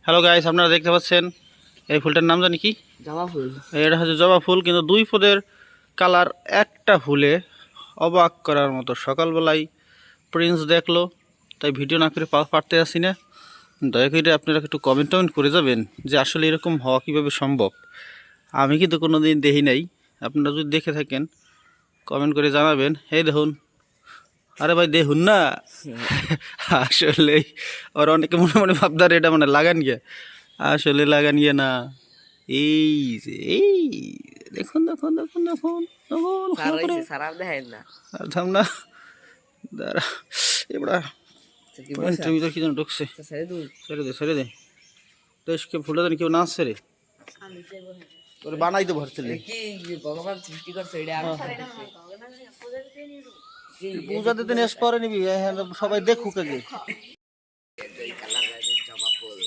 Hello guys, আপনারা দেখতে পাচ্ছেন এই ফুলটার নাম জানি কি? জবা ফুল। এটা হচ্ছে জবা ফুল, কিন্তু দুই ফুলের কালার একটা ফুলে অবাক করার মতো। সকালবেলায় প্রিন্স দেখলো, তাই ভিডিও না করে পারতে আসি না। দয়া করে আপনারা একটু কমেন্ট করে যাবেন যে আসলে এরকম হওয়া কীভাবে সম্ভব। আমি কিন্তু কোনো দিন দেখি নাই। আপনারা যদি দেখে থাকেন কমেন্ট করে জানাবেন। এই দেখুন, আরে ভাই দেখুন না, আসলে ওরা অনেকে মনে মনে ভাবদার এটা মানে লাগান গিয়ে, আসলে লাগান গিয়ে না। এই যে এই দেখুন দেখুন দেখুন দেখুন দেখুন, আর থাম না, দাঁড়া এবার ভিতর কি যেন ঢুকছে। ছেড়ে দে ছেড়ে দে, দেশকে ফুলে দেন, কেউ নাচছে রে, তোর বানাই দেবো হচ্ছে ভগবান সৃষ্টি করছে পূজা দিতে নেস পরে নিবি, সবাই দেখুক আগে। জবা ফুল।